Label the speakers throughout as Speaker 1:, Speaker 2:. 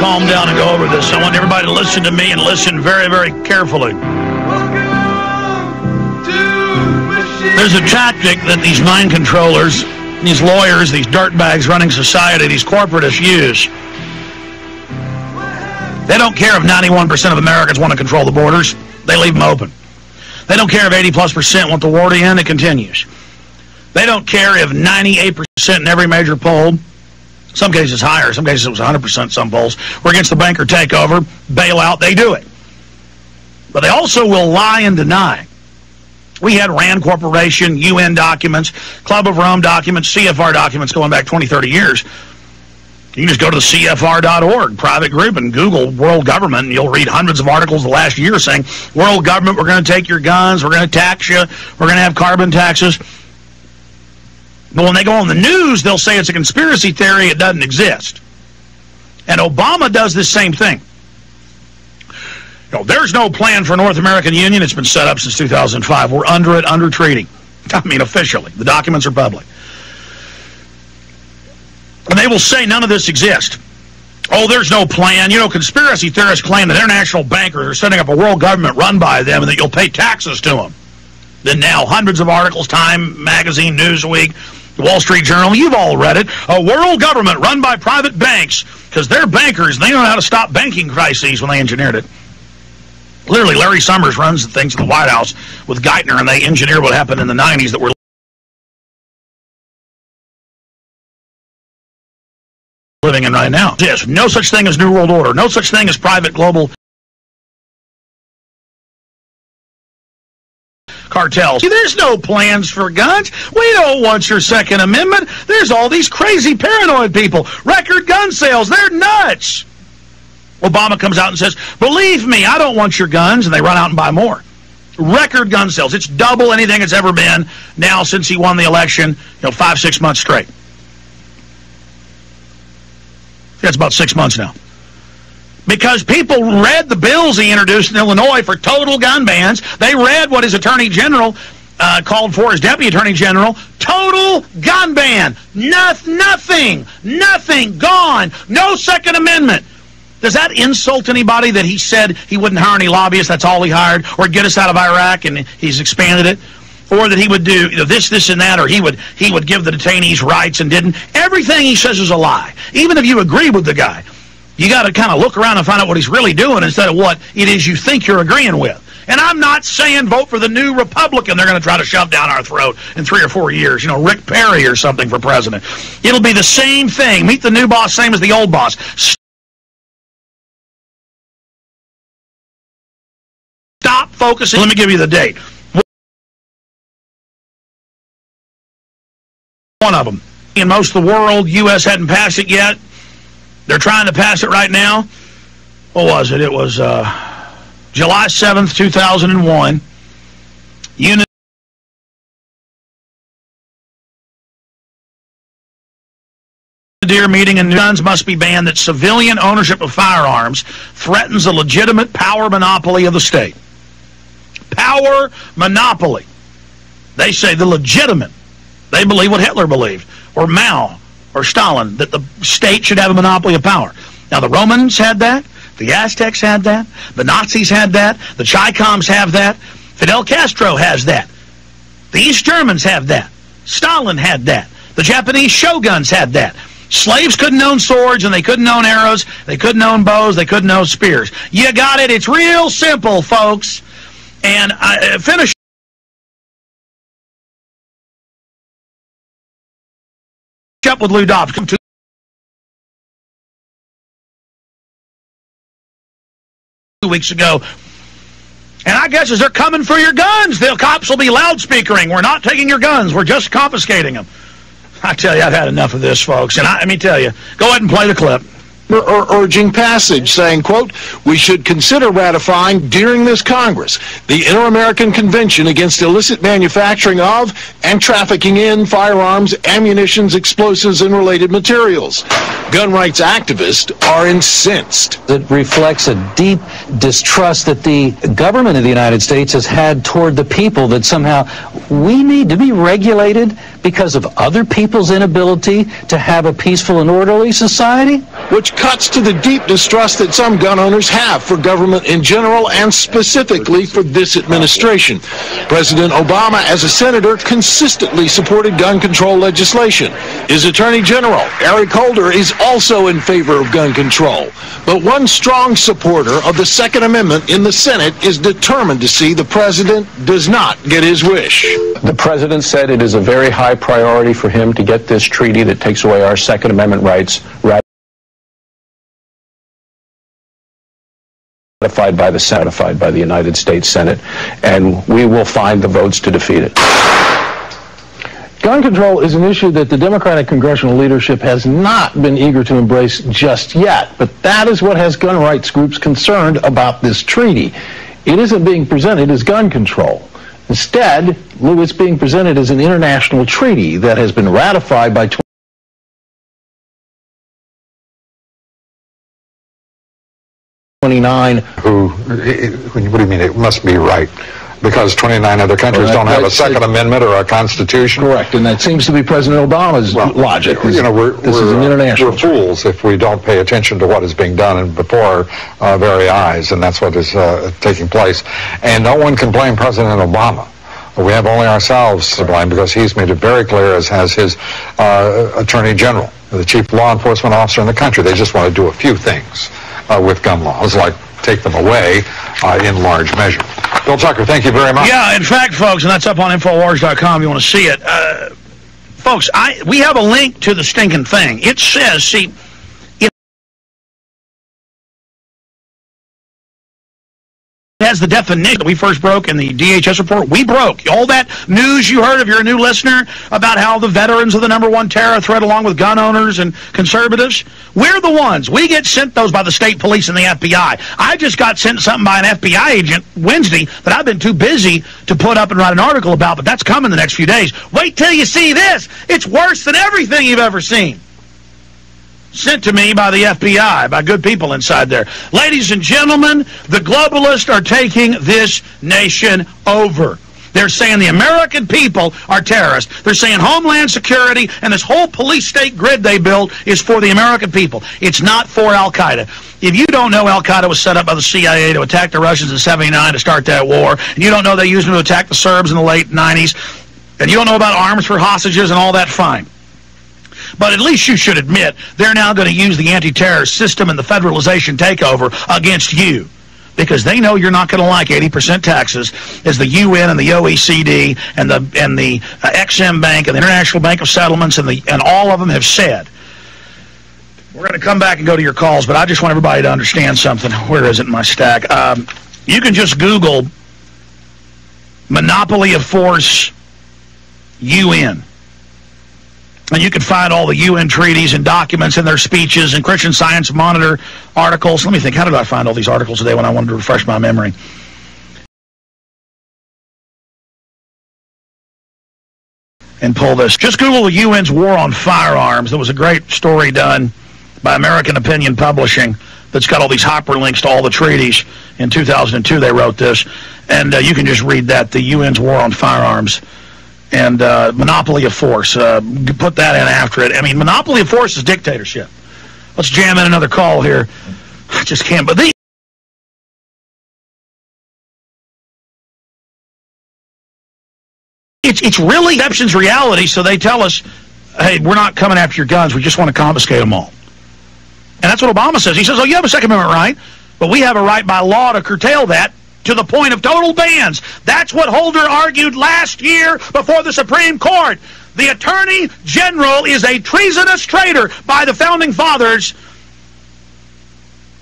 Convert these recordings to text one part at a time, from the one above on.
Speaker 1: calm down and go over this. I want everybody to listen to me and listen very, very carefully. There's a tactic that these mind controllers, these lawyers, these dirtbags running society, these corporatists use. They don't care if 91% of Americans want to control the borders. They leave them open. They don't care if 80+% want the war to end. It continues. They don't care if 98% in every major poll, some cases higher, some cases it was 100% some polls, were against the banker takeover, bailout, they do it. But they also will lie and deny. We had RAND Corporation, UN documents, Club of Rome documents, CFR documents going back 20, 30 years. You can just go to the CFR.org private group and Google world government, and you'll read hundreds of articles the last year saying, world government, we're going to take your guns, we're going to tax you, we're going to have carbon taxes. But when they go on the news, they'll say it's a conspiracy theory, it doesn't exist. And Obama does this same thing. You know, there's no plan for North American Union. It's been set up since 2005. We're under it, under treaty. I mean, officially. The documents are public. And they will say none of this exists. Oh, there's no plan. You know, conspiracy theorists claim that international bankers are setting up a world government run by them and that you'll pay taxes to them. Then now, hundreds of articles, Time Magazine, Newsweek, the Wall Street Journal, you've all read it. A world government run by private banks because they're bankers and they know how to stop banking crises when they engineered it. Literally, Larry Summers runs the things at the White House with Geithner, and they engineered what happened in the 90s that we're living in right now. Yes, no such thing as New World Order. No such thing as private global cartels. There's no plans for guns. We don't want your Second Amendment. There's all these crazy paranoid people. Record gun sales. They're nuts. Obama comes out and says, believe me, I don't want your guns, and they run out and buy more. Record gun sales. It's double anything it's ever been now since he won the election, 5, 6 months straight. That's about 6 months now. Because people read the bills he introduced in Illinois for total gun bans. They read what his attorney general called for, his deputy attorney general. Total gun ban. Nothing, gone. No Second Amendment. Does that insult anybody that he said he wouldn't hire any lobbyists, that's all he hired, or get us out of Iraq and he's expanded it? Or that he would do this, and that, or he would give the detainees rights and didn't. Everything he says is a lie. Even if you agree with the guy, you got to kind of look around and find out what he's really doing instead of what it is you think you're agreeing with. And I'm not saying vote for the new Republican they're going to try to shove down our throat in 3 or 4 years, Rick Perry or something for president. It'll be the same thing. Meet the new boss, same as the old boss. Stop focusing. Let me give you the date. One of them. In most of the world, U.S. hadn't passed it yet. They're trying to pass it right now. What was it? It was July 7th, 2001. Meeting and guns must be banned that civilian ownership of firearms threatens a legitimate power monopoly of the state. Power monopoly. They say the legitimate. They believe what Hitler believed, or Mao, or Stalin, that the state should have a monopoly of power. Now, the Romans had that. The Aztecs had that. The Nazis had that. The Chi-Coms have that. Fidel Castro has that. The East Germans have that. Stalin had that. The Japanese shoguns had that. Slaves couldn't own swords, and they couldn't own arrows. They couldn't own bows. They couldn't own spears. You got it. It's real simple, folks. And I finish up with Lou Dobbs. 2 weeks ago. And I guess as they're coming for your guns, the cops will be loudspeakering. We're not taking your guns. We're just confiscating them. I tell you, I've had enough of this, folks. And let me tell you, go ahead and play the clip.
Speaker 2: Urging passage, saying, quote, we should consider ratifying during this Congress the Inter-American Convention against illicit manufacturing of and trafficking in firearms, ammunitions, explosives, and related materials. Gun rights activists are incensed.
Speaker 3: It reflects a deep distrust that the government of the United States has had toward the people, that somehow we need to be regulated because of other people's inability to have a peaceful and orderly society.
Speaker 2: which cuts to the deep distrust that some gun owners have for government in general and specifically for this administration. President Obama, as a senator, consistently supported gun control legislation. His Attorney General, Eric Holder, is also in favor of gun control. But one strong supporter of the Second Amendment in the Senate is determined to see the president does not get his wish.
Speaker 4: The president said it is a very high priority for him to get this treaty that takes away our Second Amendment rights ratified by the Senate, ratified by the United States Senate, and we will find the votes to defeat it.
Speaker 5: Gun control is an issue that the Democratic congressional leadership has not been eager to embrace just yet, but that is what has gun rights groups concerned about this treaty. It isn't being presented as gun control. Instead, Lou, it's being presented as an international treaty that has been ratified by 29.
Speaker 6: What do you mean it must be right? Because 29 other countries don't have a Second Amendment or a Constitution?
Speaker 5: Correct, and that seems to be President Obama's logic.
Speaker 6: You know, we're
Speaker 5: fools
Speaker 6: if we don't pay attention to what is being done before our very eyes, and that's what is taking place. And no one can blame President Obama. We have only ourselves to blame because he's made it very clear, as has his Attorney General, the chief law enforcement officer in the country. They just want to do a few things with gun laws, like take them away in large measure. Bill Tucker, thank you very much.
Speaker 1: Yeah, in fact, folks, and that's up on Infowars.com if you want to see it. Folks, we have a link to the stinking thing. It says, see, it has the definition that we first broke in the DHS report. We broke. All that news you heard, if you're a new listener, about how the veterans are the #1 terror threat along with gun owners and conservatives, we're the ones. We get sent those by the state police and the FBI. I just got sent something by an FBI agent Wednesday that I've been too busy to put up and write an article about, but that's coming the next few days. Wait till you see this. It's worse than everything you've ever seen. Sent to me by the FBI, by good people inside there. Ladies and gentlemen, the globalists are taking this nation over. They're saying the American people are terrorists. They're saying Homeland Security and this whole police state grid they built is for the American people. It's not for Al-Qaeda. If you don't know, Al-Qaeda was set up by the CIA to attack the Russians in '79 to start that war, and you don't know they used them to attack the Serbs in the late '90s, and you don't know about arms for hostages and all that, fine. But at least you should admit they're now going to use the anti-terror system and the federalization takeover against you, because they know you're not going to like 80% taxes, as the UN and the OECD and the Ex-Im Bank and the International Bank of Settlements and all of them have said. We're going to come back and go to your calls, but I just want everybody to understand something. Where is it in my stack? You can just Google Monopoly of Force UN. And you can find all the UN treaties and documents and their speeches and Christian Science Monitor articles. Let me think, how did I find all these articles today when I wanted to refresh my memory? And pull this. Just Google the UN's War on Firearms. There was a great story done by American Opinion Publishing that's got all these hyperlinks to all the treaties. In 2002 they wrote this. And you can just read that, the UN's War on Firearms. And Monopoly of Force. Put that in after it. I mean, Monopoly of Force is dictatorship. Let's jam in another call here. I just can't believe. It's really exceptions reality, so they tell us, hey, we're not coming after your guns. We just want to confiscate them all. And that's what Obama says. He says, oh, you have a Second Amendment right, but we have a right by law to curtail that to the point of total bans. That's what Holder argued last year before the Supreme Court. The Attorney General is a treasonous traitor by the Founding Fathers'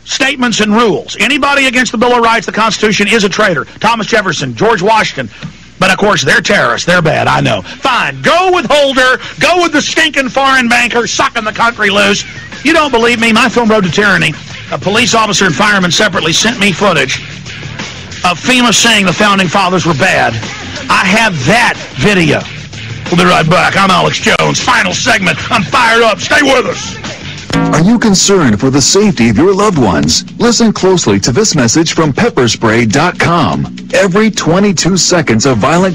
Speaker 1: statements and rules. Anybody against the Bill of Rights, the Constitution, is a traitor. Thomas Jefferson, George Washington. But, of course, they're terrorists. They're bad, I know. Fine. Go with Holder. Go with the stinking foreign banker sucking the country loose. You don't believe me? My film, Road to Tyranny, a police officer and fireman separately sent me footage of FEMA saying the Founding Fathers were bad. I have that video. We'll be right back. I'm Alex Jones. Final segment. I'm fired up. Stay with us.
Speaker 7: Are you concerned for the safety of your loved ones? Listen closely to this message from pepperspray.com. Every 22 seconds of violent